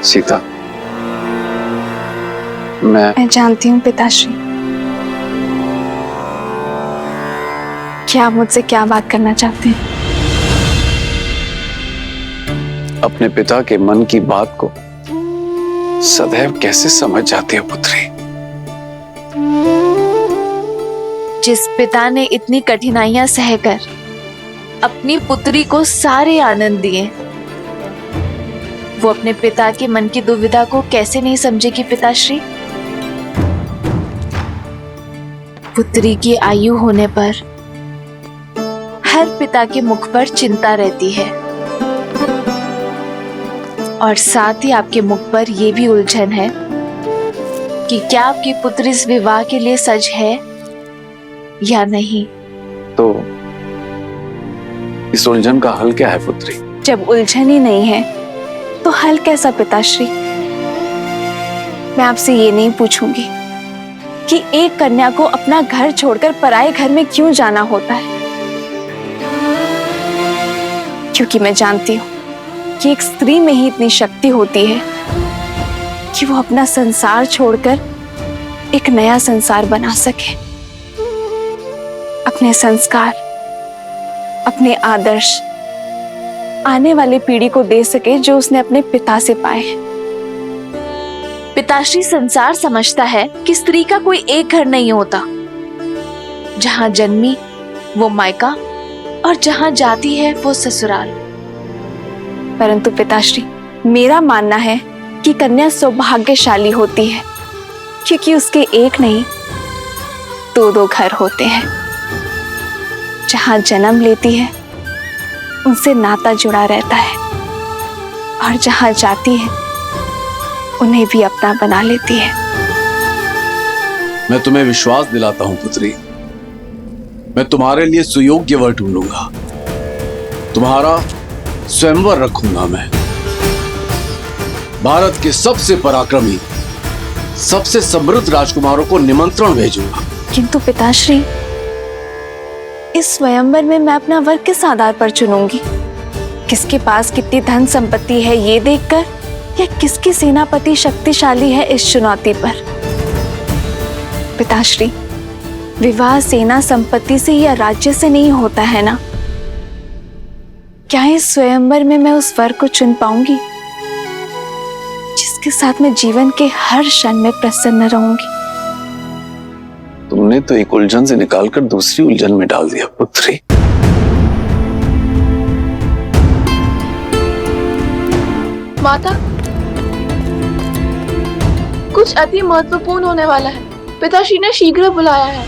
सीता, मैं जानती हूँ पिताश्री कि आप मुझसे क्या बात करना चाहते हैं। अपने पिता के मन की बात को सदैव कैसे समझ जाती है पुत्री। जिस पिता ने इतनी कठिनाइयां सहकर अपनी पुत्री को सारे आनंद दिए, वो अपने पिता के मन की दुविधा को कैसे नहीं समझेगी पिताश्री। पुत्री की आयु होने पर हर पिता के मुख पर चिंता रहती है और साथ ही आपके मुख पर यह भी उलझन है कि क्या आपकी पुत्री इस विवाह के लिए सज है या नहीं। तो इस उलझन का हल क्या है पुत्री? जब उलझन ही नहीं है तो हल कैसा पिताश्री? मैं आपसे ये नहीं पूछूंगी कि एक कन्या को अपना घर छोड़कर पराये घर में क्यों जाना होता है, क्योंकि मैं जानती हूं कि एक स्त्री में ही इतनी शक्ति होती है कि वो अपना संसार छोड़कर एक नया संसार बना सके, अपने संस्कार, अपने आदर्श आने वाली पीढ़ी को दे सके जो उसने अपने पिता से पाए हैं। पिताश्री, संसार समझता है कि स्त्री का कोई एक घर नहीं होता, जहां जन्मी वो मायका और जहां जाती है वो ससुराल। परंतु पिताश्री, मेरा मानना है कि कन्या सौभाग्यशाली होती है क्योंकि उसके एक नहीं दो घर होते हैं। जहां जन्म लेती है उनसे नाता जुड़ा रहता है और जहां जाती है उन्हें भी अपना बना लेती है। मैं तुम्हें विश्वास दिलाता हूं पुत्री, मैं तुम्हारे लिए सुयोग्य वर ढूंढूंगा, तुम्हारा स्वयंवर रखूंगा। मैं भारत के सबसे पराक्रमी, सबसे समृद्ध राजकुमारों को निमंत्रण भेजूंगा। किंतु पिताश्री, इस स्वयंवर में मैं अपना वर किस आधार पर चुनूंगी? किसके पास कितनी धन संपत्ति है ये देखकर, या किसकी सेनापति शक्तिशाली है इस चुनौती पर? पिताश्री, विवाह सेना संपत्ति से या राज्य से नहीं होता है ना? क्या इस स्वयंवर में मैं उस वर को चुन पाऊंगी जिसके साथ मैं जीवन के हर क्षण में प्रसन्न रहूंगी? तुमने तो एक उलझन से निकालकर दूसरी उलझन में डाल दिया पुत्री। माता, कुछ अति महत्वपूर्ण होने वाला है। पिताश्री ने शीघ्र बुलाया है।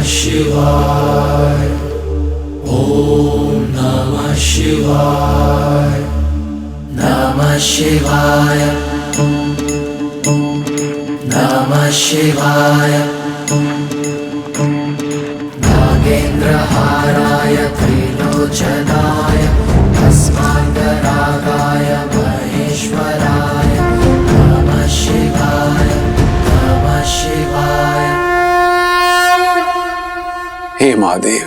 शिवाय, ओम नमः शिवाय, नमः शिवाय, नमः शिवाय, नागेन्द्रहाराय त्रिलोचनाय भस्मांगरागाय महेश्वराय नमः शिवाय, नमः शिवाय। हे महादेव,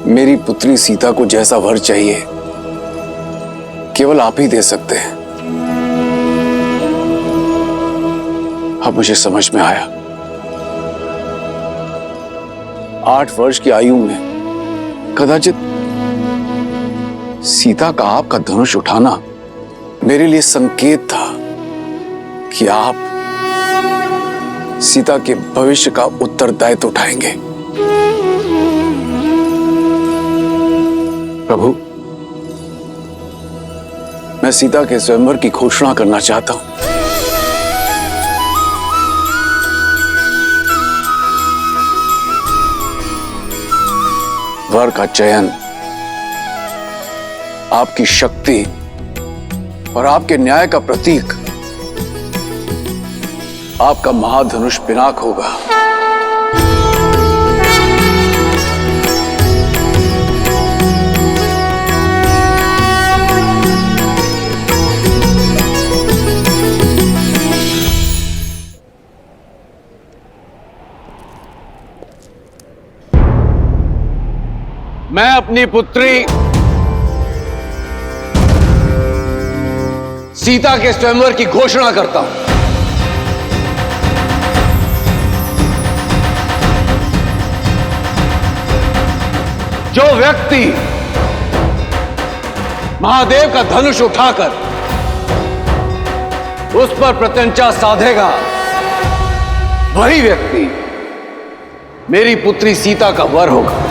मेरी पुत्री सीता को जैसा वर चाहिए केवल आप ही दे सकते हैं। अब मुझे समझ में आया, 8 वर्ष की आयु में कदाचित सीता का आपका धनुष उठाना मेरे लिए संकेत था कि आप सीता के भविष्य का उत्तरदायित्व उठाएंगे। प्रभु, मैं सीता के स्वयंवर की घोषणा करना चाहता हूं। वर का चयन आपकी शक्ति और आपके न्याय का प्रतीक आपका महाधनुष पिनाक होगा। मैं अपनी पुत्री सीता के स्वयंवर की घोषणा करता हूं। जो व्यक्ति महादेव का धनुष उठाकर उस पर प्रत्यंचा साधेगा, वही व्यक्ति मेरी पुत्री सीता का वर होगा।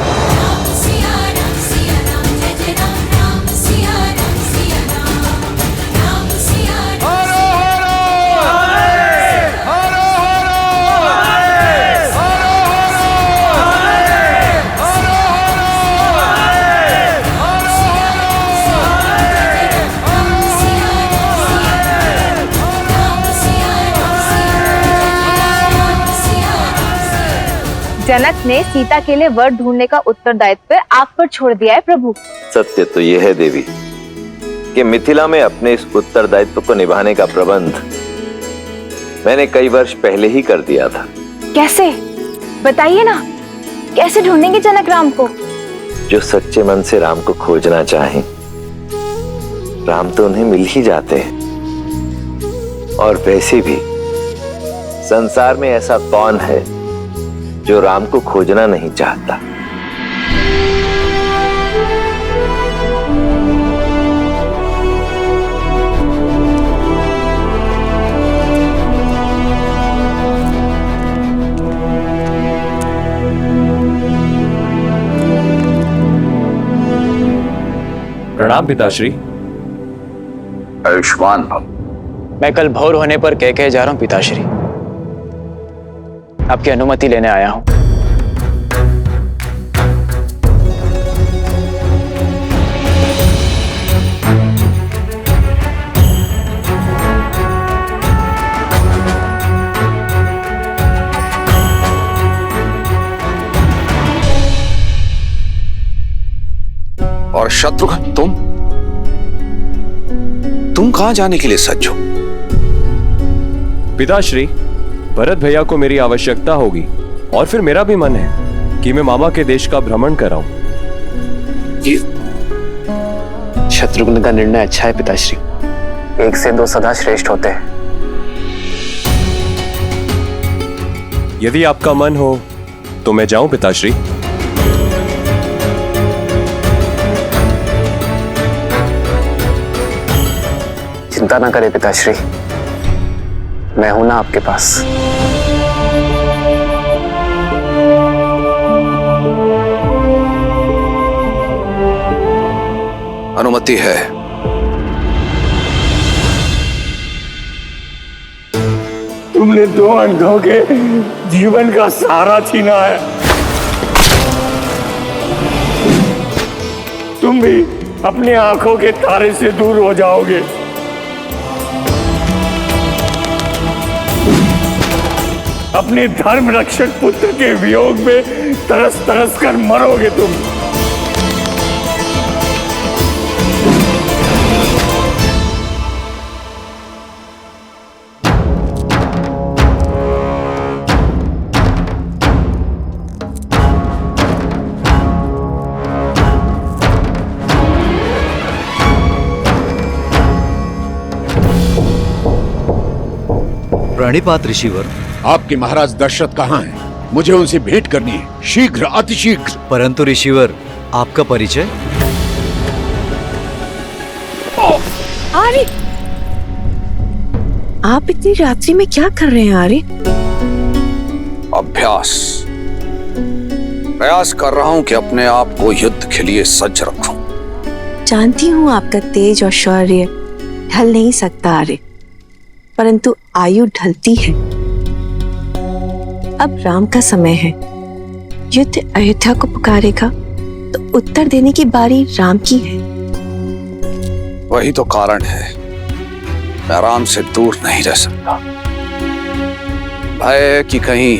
जनक ने सीता के लिए वर ढूंढने का उत्तरदायित्व आप पर छोड़ दिया है प्रभु। सत्य तो यह है देवी कि मिथिला में अपने इस उत्तरदायित्व को निभाने का प्रबंध मैंने कई वर्ष पहले ही कर दिया था। कैसे? बताइए ना, कैसे ढूंढेंगे जनक राम को? जो सच्चे मन से राम को खोजना चाहें, राम तो उन्हें मिल ही जाते हैं। और वैसे भी संसार में ऐसा कौन है जो राम को खोजना नहीं चाहता। प्रणाम पिताश्री। आयुष्मान भव। मैं कल भोर होने पर कह जा रहा हूं पिताश्री। आपकी अनुमति लेने आया हूं। और शत्रुघ्न, तुम कहां जाने के लिए सज्ज हो? पिताश्री, भरत भैया को मेरी आवश्यकता होगी और फिर मेरा भी मन है कि मैं मामा के देश का भ्रमण कराऊं। शत्रुघ्न का निर्णय अच्छा है पिताश्री। 1 से 2 सदा श्रेष्ठ होते हैं। यदि आपका मन हो तो मैं जाऊं पिताश्री। चिंता ना करें पिताश्री, मैं हूं ना आपके पास। अनुमति है। तुमने 2 अंधों के जीवन का सहारा छीना है। तुम भी अपनी आंखों के तारे से दूर हो जाओगे। अपने धर्म रक्षक पुत्र के वियोग में तरस तरस कर मरोगे तुम। प्रणिपात ऋषिवर। आपके महाराज दशरथ कहाँ हैं? मुझे उनसे भेंट करनी है, शीघ्र, अतिशीघ्र। परंतु ऋषिवर, आपका परिचय? आर्य, आप इतनी रात्रि में क्या कर रहे हैं आर्य? अभ्यास। प्रयास कर रहा हूं कि अपने आप को युद्ध के लिए सज्ज रखूं। जानती हूँ आपका तेज और शौर्य ढल नहीं सकता आर्य, परंतु आयु ढलती है। अब राम का समय है। युद्ध अयोध्या को पुकारेगा तो उत्तर देने की बारी राम की है। वही तो कारण है, मैं राम से दूर नहीं रह सकता। भय कि कहीं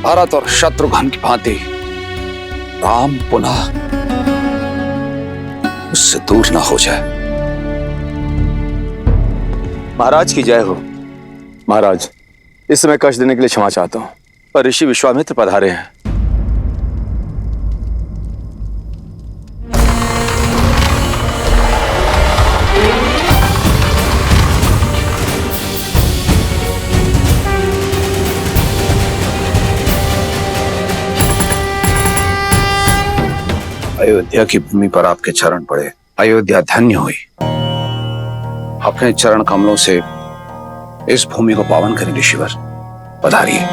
भरत और शत्रुघ्न की भांति राम पुनः उससे दूर ना हो जाए। महाराज की जय हो। महाराज, इस समय कष्ट देने के लिए क्षमा चाहता हूं, पर ऋषि विश्वामित्र पधारे हैं। अयोध्या की भूमि पर आपके चरण पड़े, अयोध्या धन्य हुई। अपने चरण कमलों से इस भूमि को पावन करें ऋषिवर, पधारिए।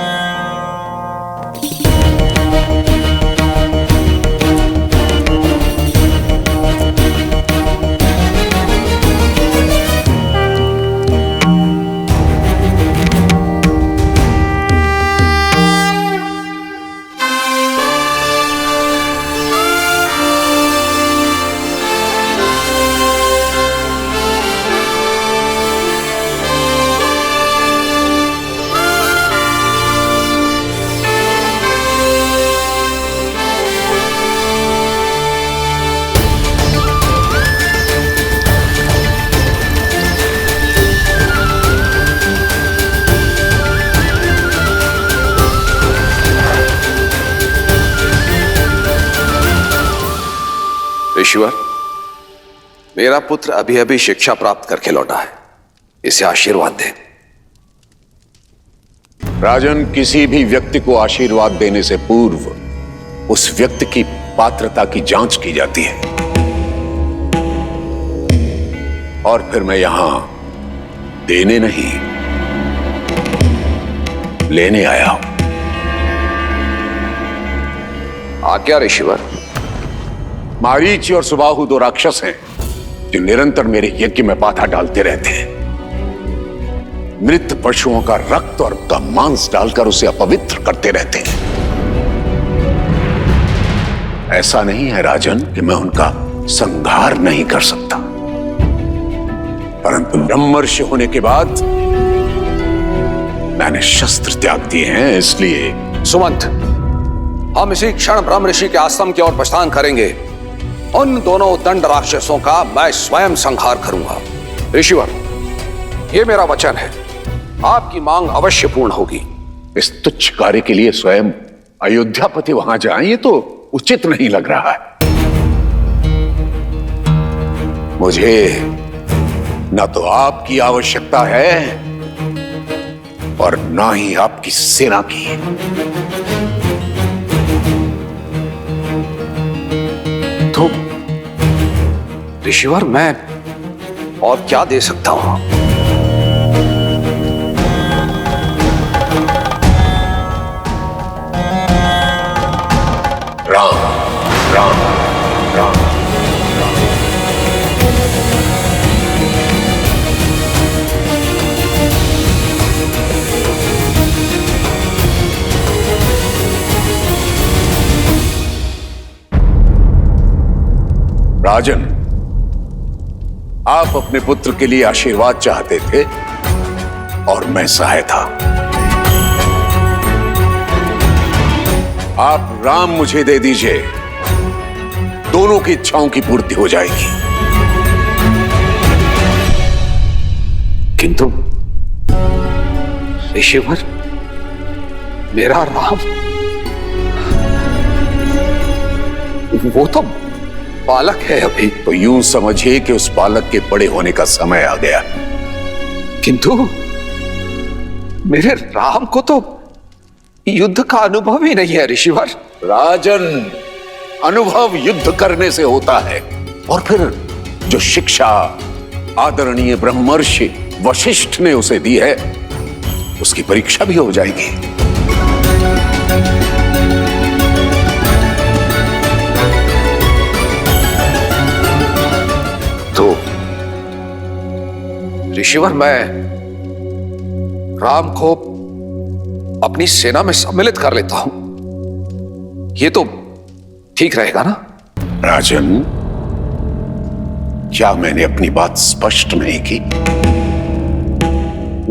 ऋषिवर, मेरा पुत्र अभी अभी शिक्षा प्राप्त करके लौटा है, इसे आशीर्वाद दें। राजन, किसी भी व्यक्ति को आशीर्वाद देने से पूर्व उस व्यक्ति की पात्रता की जांच की जाती है, और फिर मैं यहां देने नहीं, लेने आया हूं। आज्ञा ऋषिवर। मारीच और सुबाहु दो राक्षस हैं जो निरंतर मेरे यज्ञ में बाधा डालते रहते हैं। मृत पशुओं का रक्त और उनका मांस डालकर उसे अपवित्र करते रहते हैं। ऐसा नहीं है राजन कि मैं उनका संहार नहीं कर सकता, परंतु ब्रह्मर्षि होने के बाद मैंने शस्त्र त्याग दिए हैं, इसलिए। सुमंत, हम इसी क्षण ब्रह्मर्षि के आश्रम की ओर प्रस्थान करेंगे। उन दोनों दंड राक्षसों का मैं स्वयं संहार करूंगा। ऋषिवर, ये मेरा वचन है, आपकी मांग अवश्य पूर्ण होगी। इस तुच्छ कार्य के लिए स्वयं अयोध्यापति वहां जाएं, ये तो उचित नहीं लग रहा है। मुझे न तो आपकी आवश्यकता है और ना ही आपकी सेना की। तो ऋषिवर, मैं और क्या दे सकता हूं? राम राम राम। राजन, आप अपने पुत्र के लिए आशीर्वाद चाहते थे और मैं सहाय था। आप राम मुझे दे दीजिए, दोनों की इच्छाओं की पूर्ति हो जाएगी। किंतु ऋषिवर, मेरा राम, वो तो बालक है अभी। तो यूं समझिए कि उस बालक के बड़े होने का समय आ गया। किंतु मेरे राम को तो युद्ध का अनुभव ही नहीं है ऋषिवर। राजन, अनुभव युद्ध करने से होता है, और फिर जो शिक्षा आदरणीय ब्रह्मर्षि वशिष्ठ ने उसे दी है, उसकी परीक्षा भी हो जाएगी। तो ऋषिवर, मैं राम को अपनी सेना में सम्मिलित कर लेता हूं, ये तो ठीक रहेगा ना? राजन, क्या मैंने अपनी बात स्पष्ट नहीं की?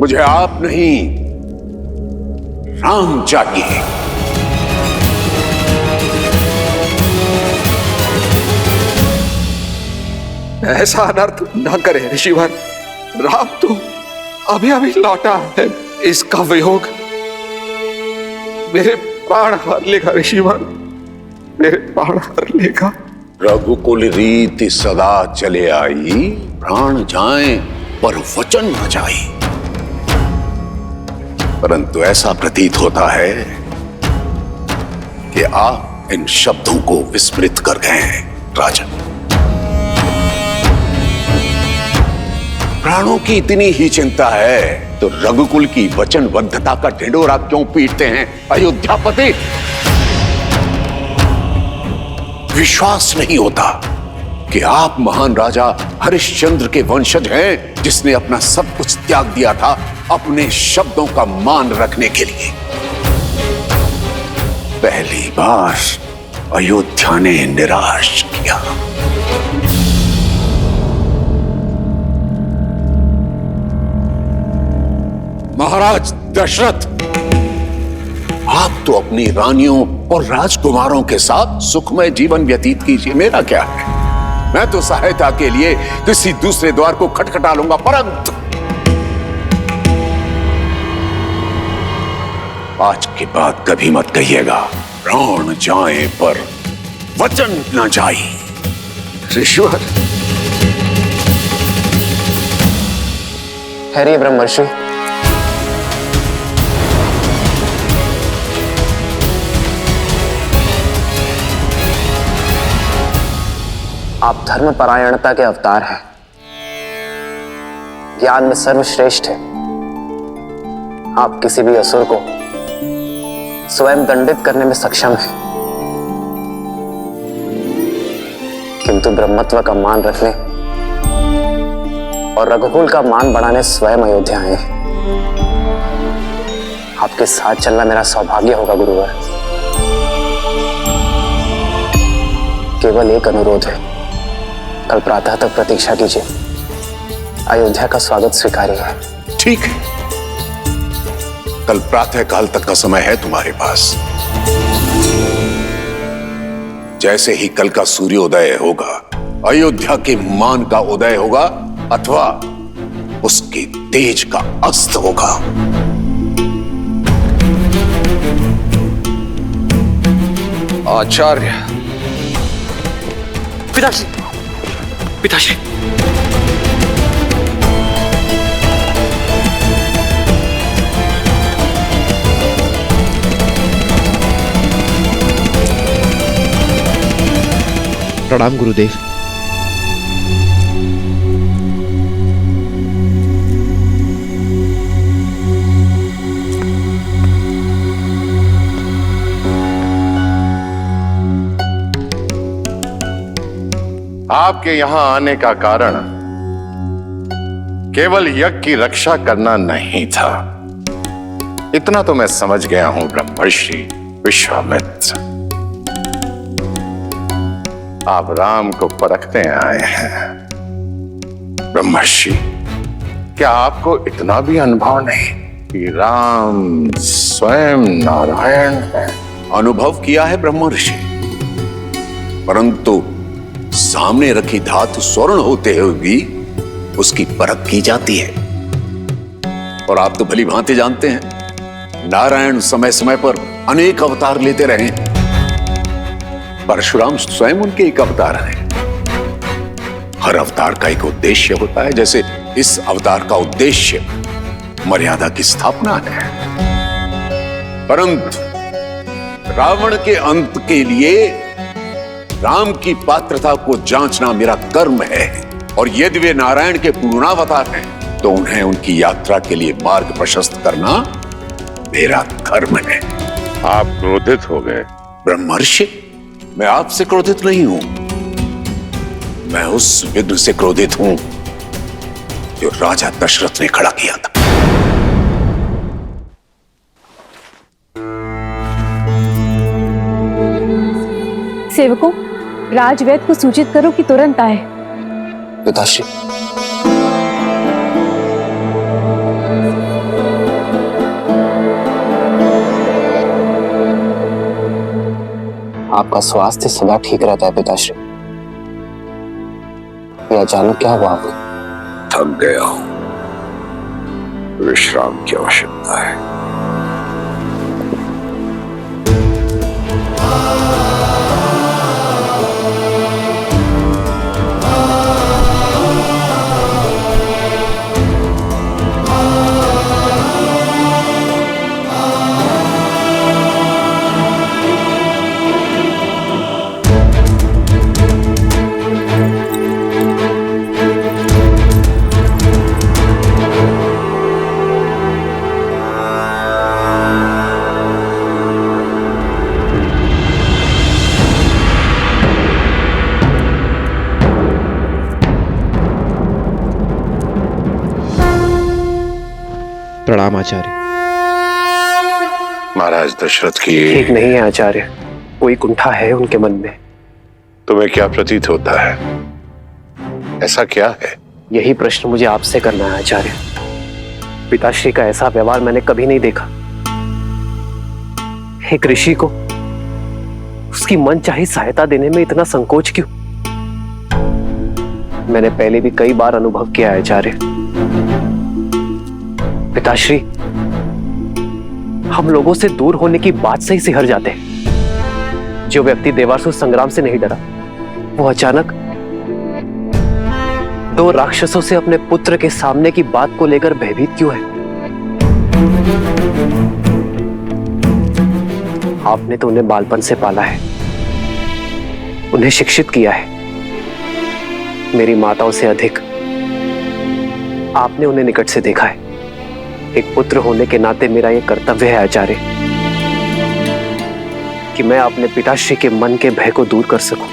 मुझे आप नहीं, राम चाहिए। ऐसा अनर्थ न करें ऋषिवर। राम तो अभी अभी लौटा है, इसका वियोग मेरे प्राण हर लेगा ऋषिवर, मेरे प्राण हर लेगा। रघुकुल रीति सदा चले आई, प्राण जाएं पर वचन न जाए। परंतु ऐसा प्रतीत होता है कि आप इन शब्दों को विस्मृत कर गए हैं। राजन, प्राणों की इतनी ही चिंता है तो रघुकुल की वचनबद्धता का ढिंढोरा क्यों पीटते हैं अयोध्यापति? विश्वास नहीं होता कि आप महान राजा हरिश्चंद्र के वंशज हैं, जिसने अपना सब कुछ त्याग दिया था अपने शब्दों का मान रखने के लिए। पहली बार अयोध्या ने निराश किया। महाराज दशरथ, आप तो अपनी रानियों और राजकुमारों के साथ सुखमय जीवन व्यतीत कीजिए, मेरा क्या है। मैं तो सहायता के लिए किसी दूसरे द्वार को खटखटा लूंगा, परंतु आज के बाद कभी मत कहिएगा प्राण जाए पर वचन न जाए। ऋषिवर, ठहरिए ब्रह्मर्षि। आप धर्मपरायणता के अवतार हैं, ज्ञान में सर्वश्रेष्ठ है। आप किसी भी असुर को स्वयं दंडित करने में सक्षम हैं, किंतु ब्रह्मत्व का मान रखने और रघुकुल का मान बढ़ाने स्वयं अयोध्या आए हैं। आपके साथ चलना मेरा सौभाग्य होगा गुरुवर। केवल एक अनुरोध है, कल प्रातः तक प्रतीक्षा कीजिए, अयोध्या का स्वागत स्वीकारिए। ठीक है, कल प्रातः काल तक का समय है तुम्हारे पास। जैसे ही कल का सूर्योदय होगा, अयोध्या के मान का उदय होगा अथवा उसके तेज का अस्त होगा। आचार्य। पिताश्री, पिताश्री, प्रणाम गुरुदेव। आपके यहां आने का कारण केवल यज्ञ की रक्षा करना नहीं था, इतना तो मैं समझ गया हूं ब्रह्मर्षि विश्वामित्र। आप राम को परखने आए हैं। ब्रह्मर्षि, क्या आपको इतना भी अनुभव नहीं कि राम स्वयं नारायण है? अनुभव किया है ब्रह्मर्षि, परंतु सामने रखी धातु स्वर्ण होते हुए भी उसकी परख की जाती है। और आप तो भली भांति जानते हैं, नारायण समय समय पर अनेक अवतार लेते रहे। परशुराम स्वयं उनके एक अवतार हैं। हर अवतार का एक उद्देश्य होता है, जैसे इस अवतार का उद्देश्य मर्यादा की स्थापना है। परंतु रावण के अंत के लिए राम की पात्रता को जांचना मेरा कर्म है, और यदि वे नारायण के पूर्णावतार हैं तो उन्हें उनकी यात्रा के लिए मार्ग प्रशस्त करना मेरा धर्म है। आप क्रोधित हो गए ब्रह्मर्षि, मैं आपसे क्रोधित नहीं हूं, मैं उस विघ्न से क्रोधित हूं जो राजा दशरथ ने खड़ा किया था। सेवकों, राजवैद्य को सूचित करो कि तुरंत आए। पिताश्री, आपका स्वास्थ्य सदा ठीक रहता है पिताश्री। ये अचानक क्या हुआ आपको? थक गया हूं, विश्राम की आवश्यकता है। प्रणाम आचार्य। महाराज दशरथ की ठीक नहीं है आचार्य, कोई कुंठा है उनके मन में। तुम्हें क्या प्रतीत होता है? ऐसा क्या है? यही प्रश्न मुझे आपसे करना है आचार्य। पिताश्री का ऐसा व्यवहार मैंने कभी नहीं देखा। एक ऋषि को उसकी मनचाही सहायता देने में इतना संकोच क्यों? मैंने पहले भी कई बार अनुभव किया है आचार्य। पिताश्री हम लोगों से दूर होने की बात से ही सिहर जाते हैं। जो व्यक्ति देवासुर संग्राम से नहीं डरा, वो अचानक 2 राक्षसों से अपने पुत्र के सामने की बात को लेकर भयभीत क्यों है? आपने तो उन्हें बालपन से पाला है, उन्हें शिक्षित किया है। मेरी माताओं से अधिक आपने उन्हें निकट से देखा है। एक पुत्र होने के नाते मेरा यह कर्तव्य है आचार्य कि मैं अपने पिताश्री के मन के भय को दूर कर सकूं।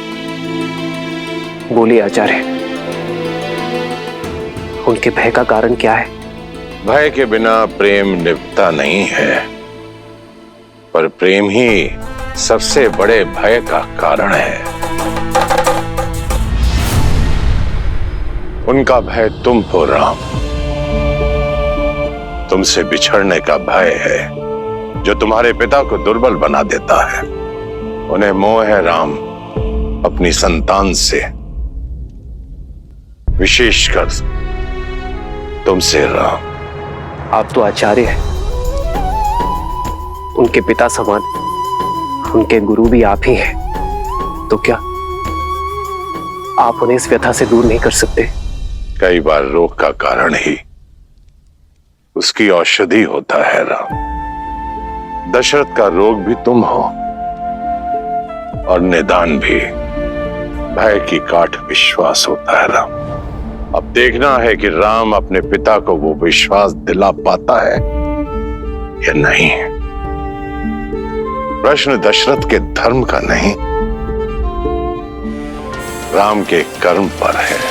बोलिए आचार्य, उनके भय का कारण क्या है? भय के बिना प्रेम निभता नहीं है, पर प्रेम ही सबसे बड़े भय का कारण है। उनका भय तुम हो राम। तुमसे बिछड़ने का भय है जो तुम्हारे पिता को दुर्बल बना देता है। उन्हें मोह है राम अपनी संतान से, विशेषकर तुमसे राम। आप तो आचार्य हैं, उनके पिता समान, उनके गुरु भी आप ही हैं। तो क्या आप उन्हें इस व्यथा से दूर नहीं कर सकते? कई बार रोग का कारण ही उसकी औषधि होता है राम। दशरथ का रोग भी तुम हो और निदान भी भय की काट विश्वास होता है राम। अब देखना है कि राम अपने पिता को वो विश्वास दिला पाता है या नहीं। प्रश्न दशरथ के धर्म का नहीं, राम के कर्म पर है।